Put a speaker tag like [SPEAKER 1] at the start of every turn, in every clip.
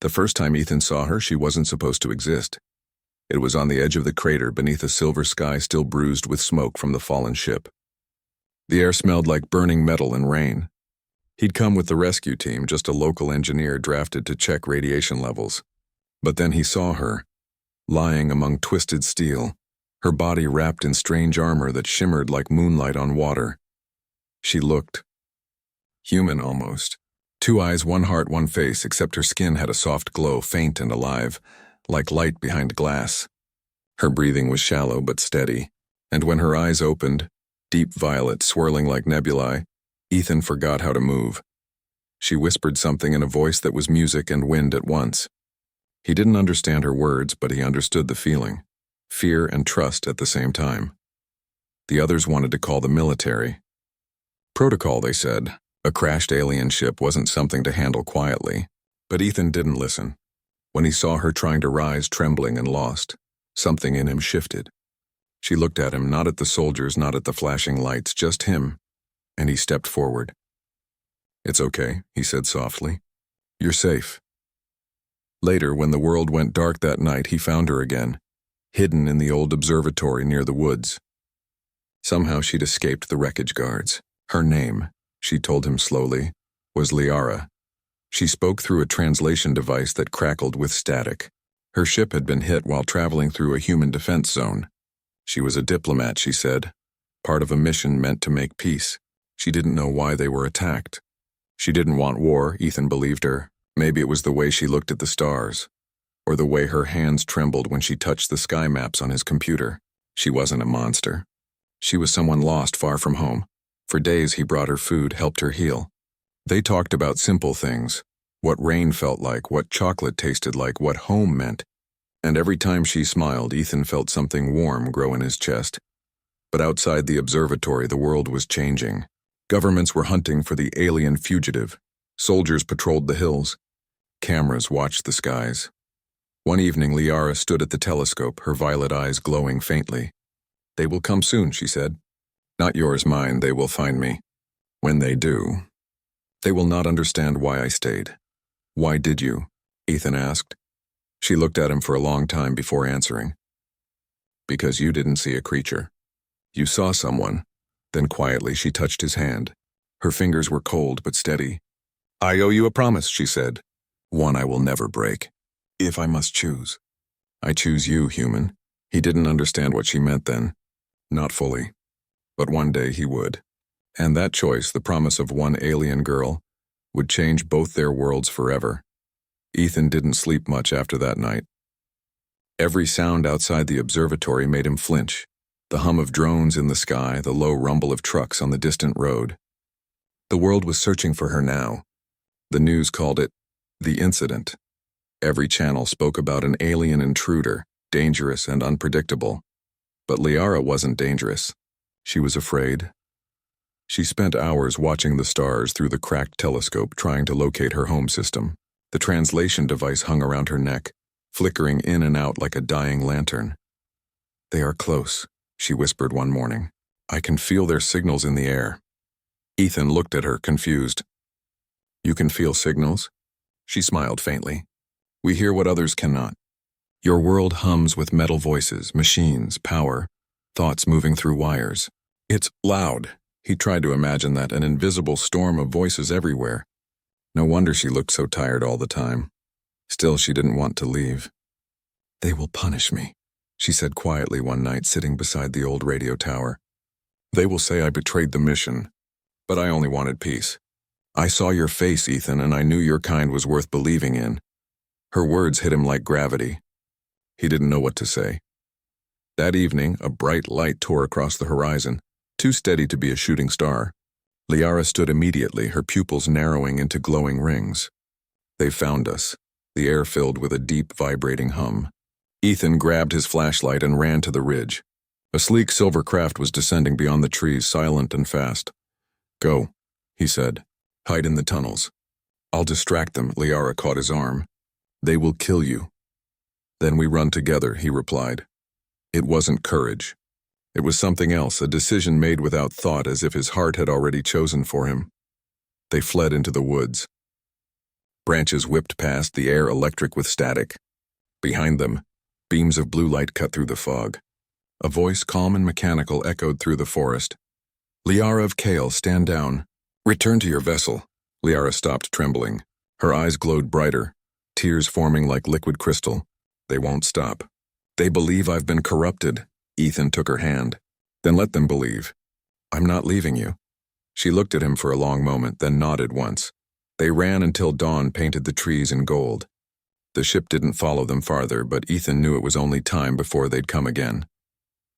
[SPEAKER 1] The first time Ethan saw her, she wasn't supposed to exist. It was on the edge of the crater beneath a silver sky still bruised with smoke from the fallen ship. The air smelled like burning metal and rain. He'd come with the rescue team, just a local engineer drafted to check radiation levels. But then he saw her, lying among twisted steel, her body wrapped in strange armor that shimmered like moonlight on water. She looked human almost. 2 eyes, 1 heart, 1 face, except her skin had a soft glow, faint and alive, like light behind glass. Her breathing was shallow but steady, and when her eyes opened, deep violet swirling like nebulae, Ethan forgot how to move. She whispered something in a voice that was music and wind at once. He didn't understand her words, but he understood the feeling, fear and trust at the same time. The others wanted to call the military. Protocol, they said. A crashed alien ship wasn't something to handle quietly. But Ethan didn't listen. When he saw her trying to rise, trembling and lost, something in him shifted. She looked at him, not at the soldiers, not at the flashing lights, just him, and he stepped forward. "It's okay," he said softly. "You're safe." Later, when the world went dark that night, he found her again, hidden in the old observatory near the woods. Somehow she'd escaped the wreckage guards. Her name, she told him slowly, was Liara. She spoke through a translation device that crackled with static. Her ship had been hit while traveling through a human defense zone. She was a diplomat, she said, part of a mission meant to make peace. She didn't know why they were attacked. She didn't want war, Ethan believed her. Maybe it was the way she looked at the stars, or the way her hands trembled when she touched the sky maps on his computer. She wasn't a monster. She was someone lost far from home. For days he brought her food, helped her heal. They talked about simple things, what rain felt like, what chocolate tasted like, what home meant. And every time she smiled, Ethan felt something warm grow in his chest. But outside the observatory, the world was changing. Governments were hunting for the alien fugitive. Soldiers patrolled the hills. Cameras watched the skies. One evening, Liara stood at the telescope, her violet eyes glowing faintly. "They will come soon," she said. "Not yours, mine, they will find me. When they do, they will not understand why I stayed." "Why did you?" Ethan asked. She looked at him for a long time before answering. "Because you didn't see a creature. You saw someone." Then quietly she touched his hand. Her fingers were cold but steady. "I owe you a promise," she said. "One I will never break. If I must choose." "I choose you, human." He didn't understand what she meant then. Not fully. But one day he would. And that choice, the promise of one alien girl, would change both their worlds forever. Ethan didn't sleep much after that night. Every sound outside the observatory made him flinch. The hum of drones in the sky, the low rumble of trucks on the distant road. The world was searching for her now. The news called it the incident. Every channel spoke about an alien intruder, dangerous and unpredictable. But Liara wasn't dangerous. She was afraid. She spent hours watching the stars through the cracked telescope trying to locate her home system. The translation device hung around her neck, flickering in and out like a dying lantern. "They are close," she whispered one morning. "I can feel their signals in the air." Ethan looked at her, confused. "You can feel signals?" She smiled faintly. "We hear what others cannot. Your world hums with metal voices, machines, power, thoughts moving through wires. It's loud." He tried to imagine that, an invisible storm of voices everywhere. No wonder she looked so tired all the time. Still, she didn't want to leave. "They will punish me," she said quietly one night, sitting beside the old radio tower. "They will say I betrayed the mission, but I only wanted peace. I saw your face, Ethan, and I knew your kind was worth believing in." Her words hit him like gravity. He didn't know what to say. That evening, a bright light tore across the horizon, too steady to be a shooting star. Liara stood immediately, her pupils narrowing into glowing rings. "They found us," the air filled with a deep, vibrating hum. Ethan grabbed his flashlight and ran to the ridge. A sleek silver craft was descending beyond the trees, silent and fast. "Go," he said. "Hide in the tunnels." "I'll distract them," Liara caught his arm. "They will kill you." "Then we run together," he replied. It wasn't courage. It was something else, a decision made without thought, as if his heart had already chosen for him. They fled into the woods. Branches whipped past, the air electric with static. Behind them, beams of blue light cut through the fog. A voice, calm and mechanical, echoed through the forest. "Liara of Kale, stand down. Return to your vessel." Liara stopped, trembling. Her eyes glowed brighter, tears forming like liquid crystal. "They won't stop. They believe I've been corrupted." Ethan took her hand. "Then let them believe. I'm not leaving you." She looked at him for a long moment, then nodded once. They ran until dawn painted the trees in gold. The ship didn't follow them farther, but Ethan knew it was only time before they'd come again.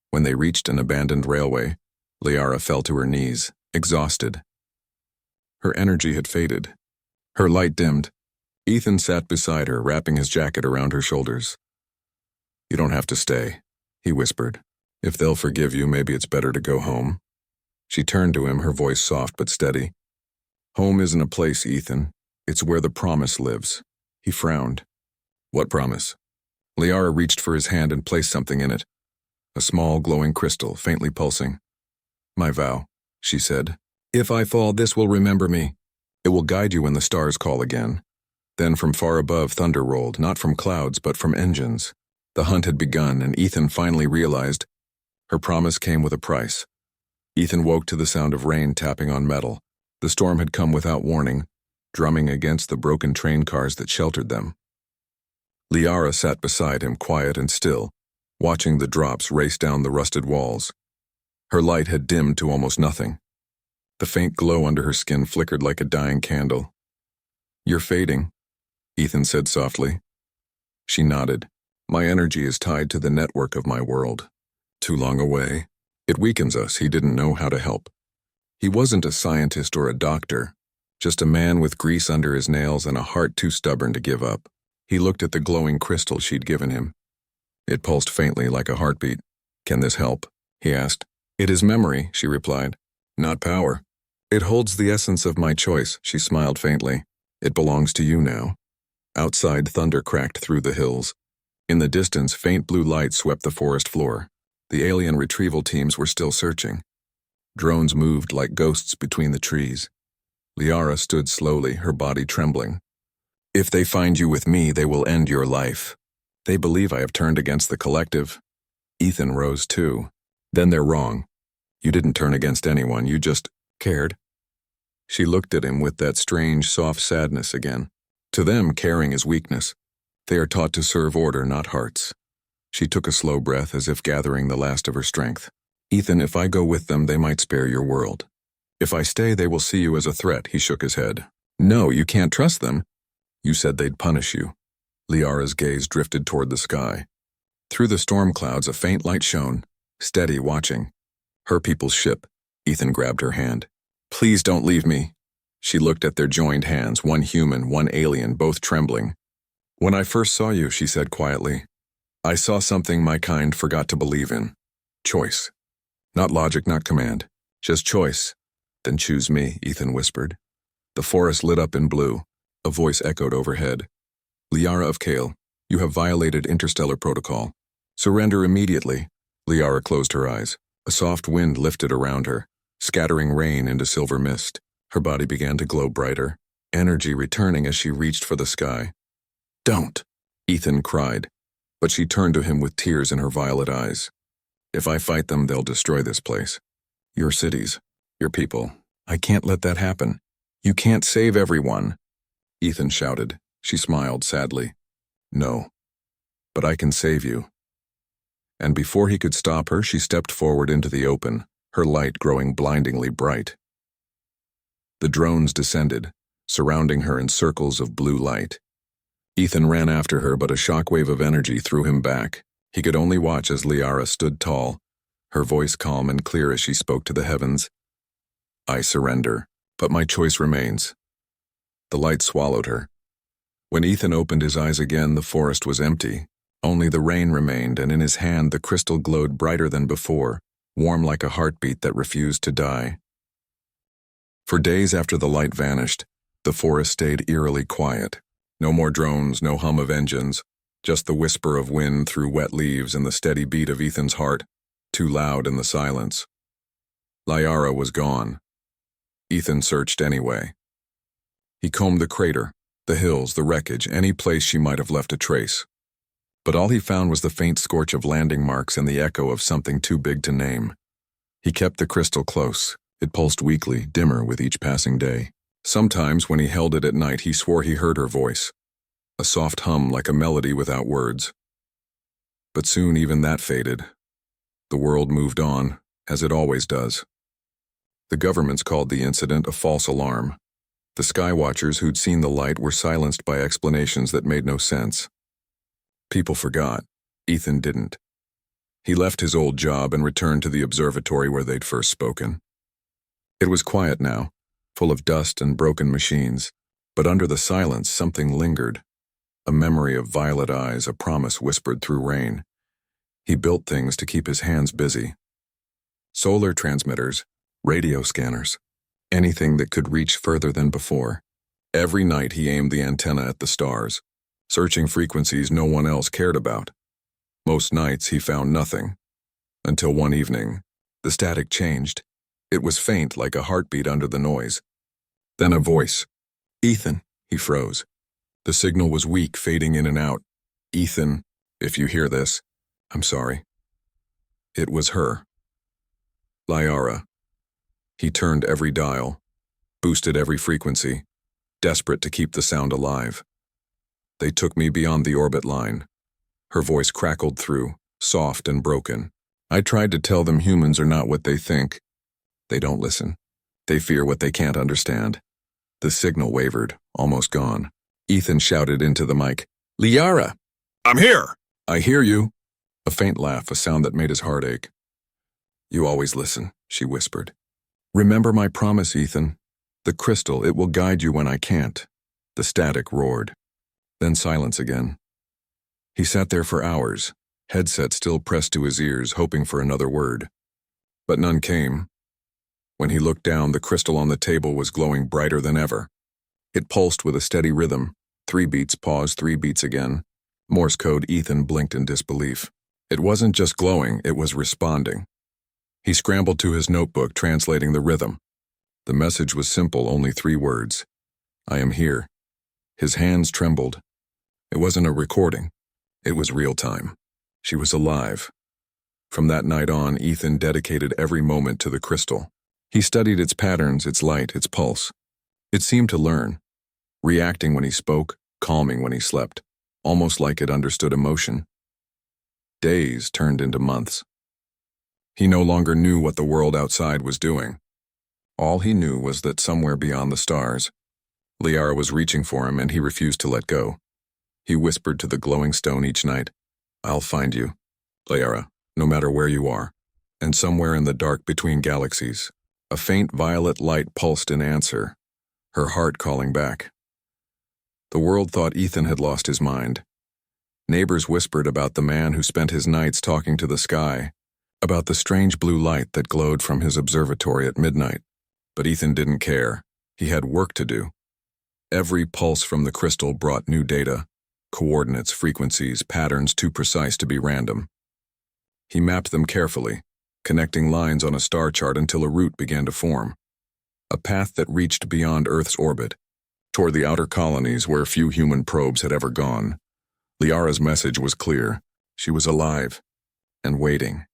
[SPEAKER 1] When they reached an abandoned railway, Liara fell to her knees, exhausted. Her energy had faded. Her light dimmed. Ethan sat beside her, wrapping his jacket around her shoulders. "You don't have to stay," he whispered. "If they'll forgive you, maybe it's better to go home." She turned to him, her voice soft but steady. "Home isn't a place, Ethan. It's where the promise lives." He frowned. "What promise?" Liara reached for his hand and placed something in it. A small, glowing crystal, faintly pulsing. "My vow," she said. "If I fall, this will remember me. It will guide you when the stars call again." Then from far above, thunder rolled, not from clouds, but from engines. The hunt had begun, and Ethan finally realized her promise came with a price. Ethan woke to the sound of rain tapping on metal. The storm had come without warning, drumming against the broken train cars that sheltered them. Liara sat beside him, quiet and still, watching the drops race down the rusted walls. Her light had dimmed to almost nothing. The faint glow under her skin flickered like a dying candle. "You're fading," Ethan said softly. She nodded. "My energy is tied to the network of my world. Too long away. It weakens us." He didn't know how to help. He wasn't a scientist or a doctor, just a man with grease under his nails and a heart too stubborn to give up. He looked at the glowing crystal she'd given him. It pulsed faintly like a heartbeat. "Can this help?" he asked. "It is memory," she replied. "Not power. It holds the essence of my choice," she smiled faintly. "It belongs to you now." Outside, thunder cracked through the hills. In the distance, faint blue light swept the forest floor. The alien retrieval teams were still searching. Drones moved like ghosts between the trees. Liara stood slowly, her body trembling. "If they find you with me, they will end your life. They believe I have turned against the collective." Ethan rose too. "Then they're wrong. You didn't turn against anyone, you just cared." She looked at him with that strange, soft sadness again. "To them, caring is weakness. They are taught to serve order, not hearts." She took a slow breath as if gathering the last of her strength. "Ethan, if I go with them, they might spare your world. If I stay, they will see you as a threat." He shook his head. "No, you can't trust them. You said they'd punish you." Liara's gaze drifted toward the sky. Through the storm clouds, a faint light shone, steady, watching. Her people's ship. Ethan grabbed her hand. "Please don't leave me." She looked at their joined hands, one human, one alien, both trembling. "When I first saw you," she said quietly, "I saw something my kind forgot to believe in. Choice. Not logic, not command. Just choice." "Then choose me," Ethan whispered. The forest lit up in blue. A voice echoed overhead. "Liara of Kale, you have violated interstellar protocol. Surrender immediately." Liara closed her eyes. A soft wind lifted around her, scattering rain into silver mist. Her body began to glow brighter, energy returning as she reached for the sky. "Don't," Ethan cried, but she turned to him with tears in her violet eyes. "If I fight them, they'll destroy this place. Your cities, your people. I can't let that happen. You can't save everyone." Ethan shouted. She smiled sadly. "No, but I can save you." And before he could stop her, she stepped forward into the open, her light growing blindingly bright. The drones descended, surrounding her in circles of blue light. Ethan ran after her, but a shockwave of energy threw him back. He could only watch as Liara stood tall, her voice calm and clear as she spoke to the heavens. "I surrender, but my choice remains." The light swallowed her. When Ethan opened his eyes again, the forest was empty. Only the rain remained, and in his hand the crystal glowed brighter than before, warm like a heartbeat that refused to die. For days after the light vanished, the forest stayed eerily quiet. No more drones, no hum of engines, just the whisper of wind through wet leaves and the steady beat of Ethan's heart, too loud in the silence. Liara was gone. Ethan searched anyway. He combed the crater, The hills, the wreckage, any place she might have left a trace. But all he found was the faint scorch of landing marks and the echo of something too big to name. He kept the crystal close. It pulsed weakly, dimmer with each passing day. Sometimes, when he held it at night, he swore he heard her voice. A soft hum like a melody without words. But soon even that faded. The world moved on, as it always does. The governments called the incident a false alarm. The skywatchers who'd seen the light were silenced by explanations that made no sense. People forgot. Ethan didn't. He left his old job and returned to the observatory where they'd first spoken. It was quiet now, full of dust and broken machines, but under the silence something lingered. A memory of violet eyes, a promise whispered through rain. He built things to keep his hands busy. Solar transmitters, radio scanners, anything that could reach further than before. Every night he aimed the antenna at the stars, searching frequencies no one else cared about. Most nights he found nothing. Until one evening, the static changed. It was faint like a heartbeat under the noise. Then a voice. "Ethan," he froze. The signal was weak, fading in and out. "Ethan, if you hear this, I'm sorry." It was her. Liara. He turned every dial, boosted every frequency, desperate to keep the sound alive. "They took me beyond the orbit line." Her voice crackled through, soft and broken. "I tried to tell them humans are not what they think. They don't listen. They fear what they can't understand." The signal wavered, almost gone. Ethan shouted into the mic, "Liara! I'm here!" "I hear you." A faint laugh, a sound that made his heart ache. "You always listen," she whispered. "Remember my promise, Ethan. The crystal, it will guide you when I can't." The static roared. Then silence again. He sat there for hours, headset still pressed to his ears, hoping for another word. But none came. When he looked down, the crystal on the table was glowing brighter than ever. It pulsed with a steady rhythm. 3 beats, pause, 3 beats again. Morse code. Ethan blinked in disbelief. It wasn't just glowing, it was responding. He scrambled to his notebook, translating the rhythm. The message was simple, only 3 words. "I am here." His hands trembled. It wasn't a recording. It was real time. She was alive. From that night on, Ethan dedicated every moment to the crystal. He studied its patterns, its light, its pulse. It seemed to learn, reacting when he spoke, calming when he slept, almost like it understood emotion. Days turned into months. He no longer knew what the world outside was doing. All he knew was that somewhere beyond the stars, Liara was reaching for him, and he refused to let go. He whispered to the glowing stone each night, "I'll find you, Liara, no matter where you are." And somewhere in the dark between galaxies, a faint violet light pulsed in answer, her heart calling back. The world thought Ethan had lost his mind. Neighbors whispered about the man who spent his nights talking to the sky, about the strange blue light that glowed from his observatory at midnight. But Ethan didn't care. He had work to do. Every pulse from the crystal brought new data, coordinates, frequencies, patterns too precise to be random. He mapped them carefully, connecting lines on a star chart until a route began to form. A path that reached beyond Earth's orbit, toward the outer colonies where few human probes had ever gone. Liara's message was clear. She was alive and waiting.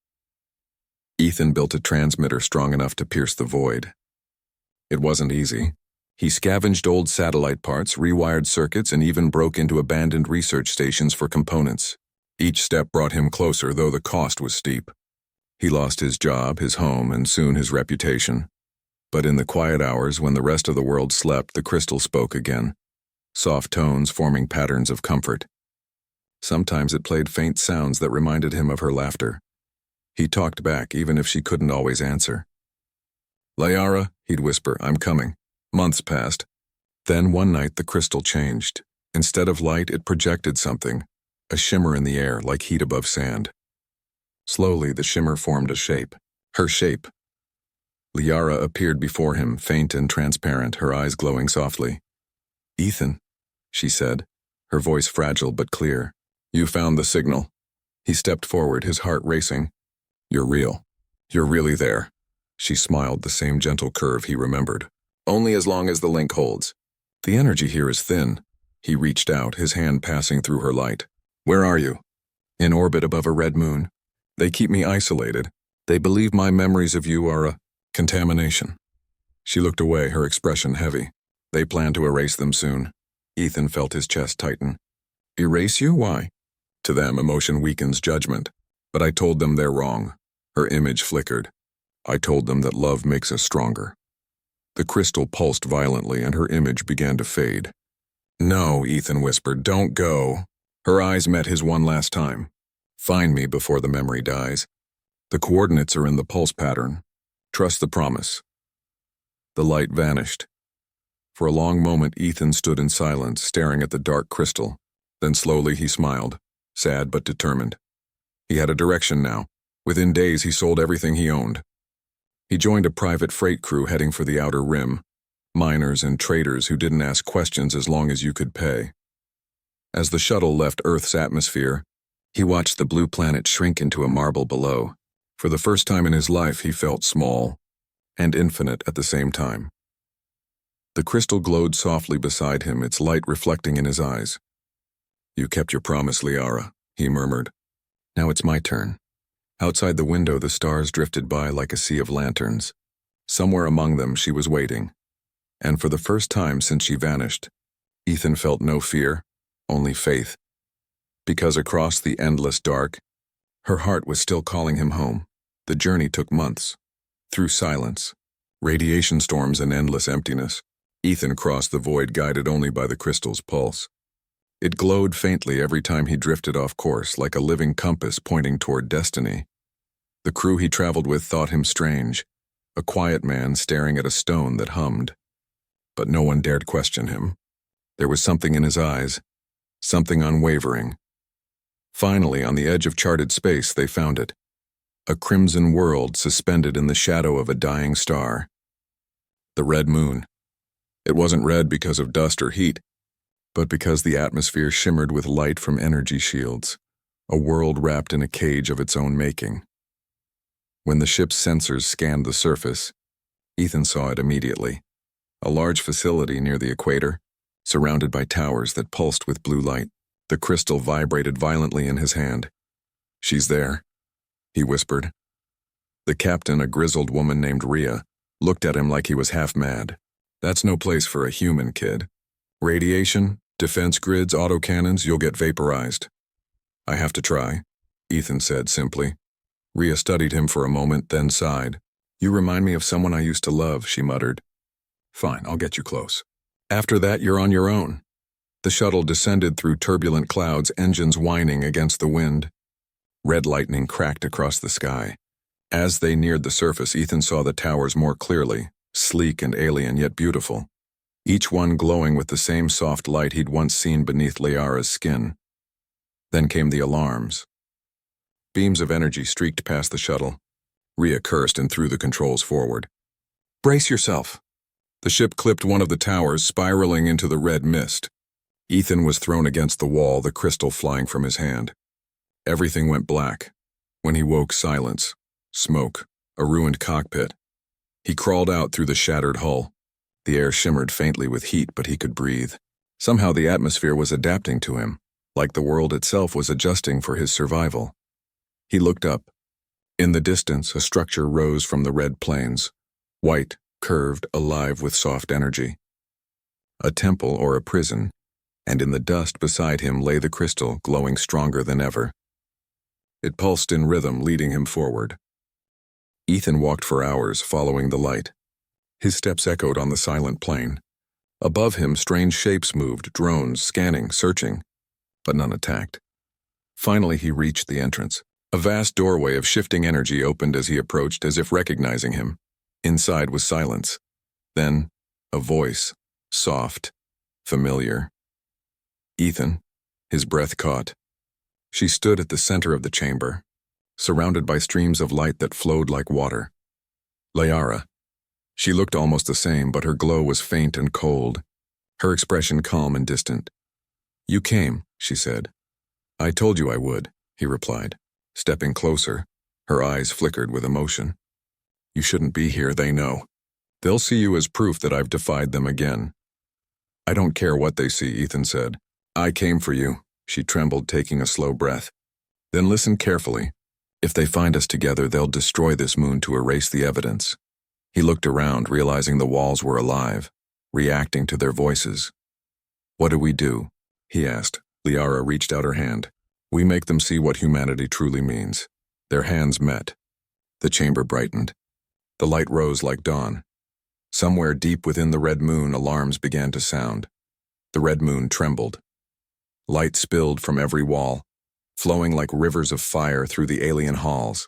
[SPEAKER 1] Ethan built a transmitter strong enough to pierce the void. It wasn't easy. He scavenged old satellite parts, rewired circuits, and even broke into abandoned research stations for components. Each step brought him closer, though the cost was steep. He lost his job, his home, and soon his reputation. But in the quiet hours when the rest of the world slept, the crystal spoke again, soft tones forming patterns of comfort. Sometimes it played faint sounds that reminded him of her laughter. He talked back, even if she couldn't always answer. "Liara," he'd whisper, "I'm coming." Months passed. Then one night the crystal changed. Instead of light, it projected something, a shimmer in the air like heat above sand. Slowly, the shimmer formed a shape. Her shape. Liara appeared before him, faint and transparent, her eyes glowing softly. "Ethan," she said, her voice fragile but clear. "You found the signal." He stepped forward, his heart racing. "You're real. You're really there." She smiled, the same gentle curve he remembered. "Only as long as the link holds. The energy here is thin. He reached out, his hand passing through her light. "Where are you?" "In orbit above a red moon. They keep me isolated. They believe my memories of you are a contamination." She looked away, her expression heavy. "They plan to erase them soon." Ethan felt his chest tighten. "Erase you? Why?" "To them, emotion weakens judgment. But I told them they're wrong." Her image flickered. "I told them that love makes us stronger." The crystal pulsed violently and her image began to fade. "No," Ethan whispered, "don't go." Her eyes met his one last time. "Find me before the memory dies. The coordinates are in the pulse pattern. Trust the promise." The light vanished. For a long moment, Ethan stood in silence, staring at the dark crystal. Then slowly he smiled, sad but determined. He had a direction now. Within days, he sold everything he owned. He joined a private freight crew heading for the outer rim, miners and traders who didn't ask questions as long as you could pay. As the shuttle left Earth's atmosphere, he watched the blue planet shrink into a marble below. For the first time in his life, he felt small and infinite at the same time. The crystal glowed softly beside him, its light reflecting in his eyes. "You kept your promise, Liara," he murmured. "Now it's my turn." Outside the window, the stars drifted by like a sea of lanterns. Somewhere among them, she was waiting. And for the first time since she vanished, Ethan felt no fear, only faith. Because across the endless dark, her heart was still calling him home. The journey took months. Through silence, radiation storms, and endless emptiness, Ethan crossed the void, guided only by the crystal's pulse. It glowed faintly every time he drifted off course, like a living compass pointing toward destiny. The crew he traveled with thought him strange, a quiet man staring at a stone that hummed. But no one dared question him. There was something in his eyes, something unwavering. Finally, on the edge of charted space, they found it. A crimson world suspended in the shadow of a dying star. The Red Moon. It wasn't red because of dust or heat, but because the atmosphere shimmered with light from energy shields, a world wrapped in a cage of its own making. When the ship's sensors scanned the surface, Ethan saw it immediately. A large facility near the equator, surrounded by towers that pulsed with blue light. The crystal vibrated violently in his hand. "She's there," he whispered. The captain, a grizzled woman named Rhea, looked at him like he was half mad. "That's no place for a human, kid. Radiation, defense grids, autocannons, you'll get vaporized." "I have to try," Ethan said simply. Rhea studied him for a moment, then sighed. "You remind me of someone I used to love," she muttered. "Fine, I'll get you close. After that, you're on your own." The shuttle descended through turbulent clouds, engines whining against the wind. Red lightning cracked across the sky. As they neared the surface, Ethan saw the towers more clearly, sleek and alien yet beautiful, each one glowing with the same soft light he'd once seen beneath Liara's skin. Then came the alarms. Beams of energy streaked past the shuttle. Rhea cursed and threw the controls forward. "Brace yourself." The ship clipped one of the towers, spiraling into the red mist. Ethan was thrown against the wall, the crystal flying from his hand. Everything went black. When he woke, silence, smoke, a ruined cockpit. He crawled out through the shattered hull. The air shimmered faintly with heat, but he could breathe. Somehow the atmosphere was adapting to him, like the world itself was adjusting for his survival. He looked up. In the distance, a structure rose from the red plains, white, curved, alive with soft energy. A temple or a prison, and in the dust beside him lay the crystal, glowing stronger than ever. It pulsed in rhythm, leading him forward. Ethan walked for hours, following the light. His steps echoed on the silent plain. Above him, strange shapes moved, drones, scanning, searching, but none attacked. Finally, he reached the entrance. A vast doorway of shifting energy opened as he approached, as if recognizing him. Inside was silence. Then, a voice, soft, familiar. "Ethan," his breath caught. She stood at the center of the chamber, surrounded by streams of light that flowed like water. Liara. She looked almost the same, but her glow was faint and cold, her expression calm and distant. "You came," she said. "I told you I would," he replied. Stepping closer, her eyes flickered with emotion. "You shouldn't be here, they know. They'll see you as proof that I've defied them again." I don't care what they see, Ethan said. I came for you. She trembled, taking a slow breath. Then listen carefully. If they find us together, they'll destroy this moon to erase the evidence. He looked around, realizing the walls were alive, reacting to their voices. What do? He asked. Liara reached out her hand. We make them see what humanity truly means. Their hands met. The chamber brightened. The light rose like dawn. Somewhere deep within the red moon, alarms began to sound. The red moon trembled. Light spilled from every wall, flowing like rivers of fire through the alien halls.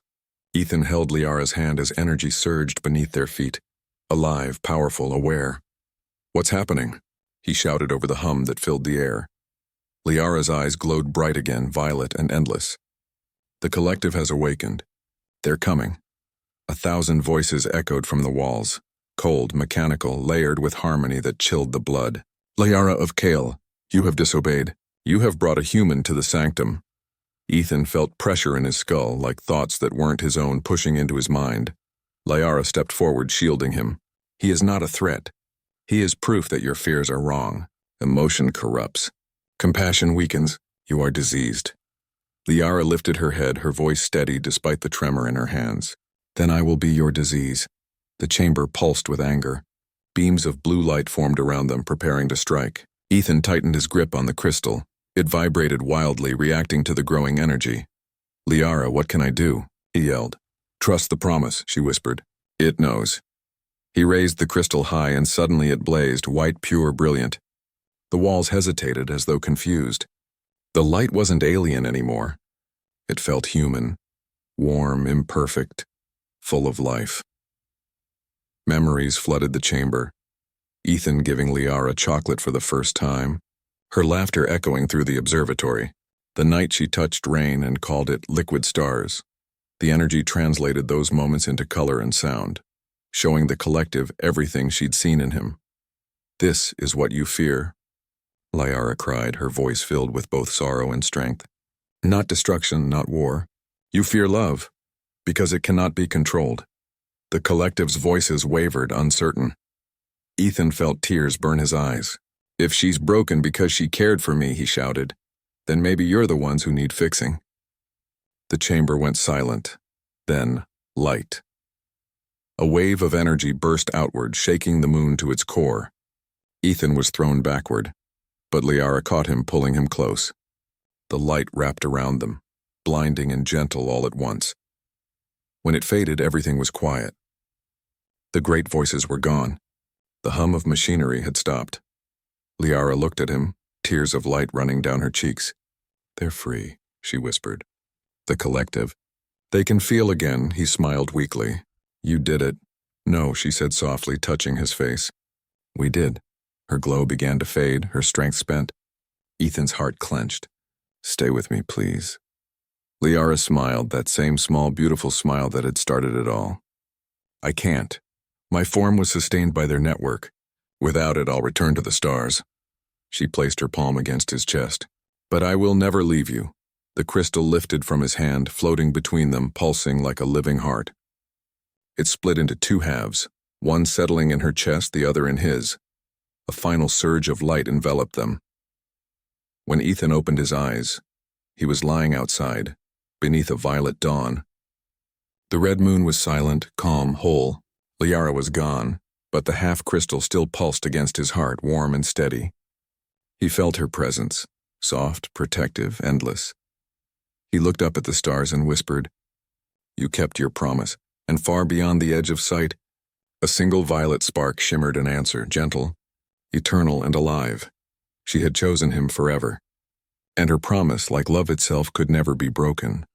[SPEAKER 1] Ethan held Liara's hand as energy surged beneath their feet. Alive, powerful, aware. What's happening? He shouted over the hum that filled the air. Liara's eyes glowed bright again, violet and endless. The collective has awakened. They're coming. 1,000 voices echoed from the walls, cold, mechanical, layered with harmony that chilled the blood. Liara of Kale, you have disobeyed. You have brought a human to the sanctum. Ethan felt pressure in his skull, like thoughts that weren't his own pushing into his mind. Liara stepped forward, shielding him. He is not a threat. He is proof that your fears are wrong. Emotion corrupts. Compassion weakens. You are diseased. Liara lifted her head, her voice steady despite the tremor in her hands. Then I will be your disease. The chamber pulsed with anger. Beams of blue light formed around them, preparing to strike. Ethan tightened his grip on the crystal. It vibrated wildly, reacting to the growing energy. Liara, what can I do? He yelled. Trust the promise, she whispered. It knows. He raised the crystal high, and suddenly it blazed, white, pure, brilliant. The walls hesitated as though confused. The light wasn't alien anymore. It felt human, warm, imperfect, full of life. Memories flooded the chamber. Ethan giving Liara chocolate for the first time. Her laughter echoing through the observatory. The night she touched rain and called it liquid stars. The energy translated those moments into color and sound, showing the collective everything she'd seen in him. This is what you fear, Liara cried, her voice filled with both sorrow and strength. Not destruction, not war. You fear love, because it cannot be controlled. The collective's voices wavered, uncertain. Ethan felt tears burn his eyes. If she's broken because she cared for me, he shouted, then maybe you're the ones who need fixing. The chamber went silent, then light. A wave of energy burst outward, shaking the moon to its core. Ethan was thrown backward, but Liara caught him, pulling him close. The light wrapped around them, blinding and gentle all at once. When it faded, everything was quiet. The great voices were gone. The hum of machinery had stopped. Liara looked at him, tears of light running down her cheeks. They're free, she whispered. The collective. They can feel again, he smiled weakly. You did it. No, she said softly, touching his face. We did. Her glow began to fade, her strength spent. Ethan's heart clenched. Stay with me, please. Liara smiled, that same small, beautiful smile that had started it all. I can't. My form was sustained by their network. Without it, I'll return to the stars. She placed her palm against his chest. But I will never leave you. The crystal lifted from his hand, floating between them, pulsing like a living heart. It split into two halves, one settling in her chest, the other in his. A final surge of light enveloped them. When Ethan opened his eyes, he was lying outside, beneath a violet dawn. The red moon was silent, calm, whole. Liara was gone, but the half-crystal still pulsed against his heart, warm and steady. He felt her presence, soft, protective, endless. He looked up at the stars and whispered, You kept your promise, and far beyond the edge of sight, a single violet spark shimmered in answer, gentle, eternal and alive. She had chosen him forever, and her promise, like love itself, could never be broken.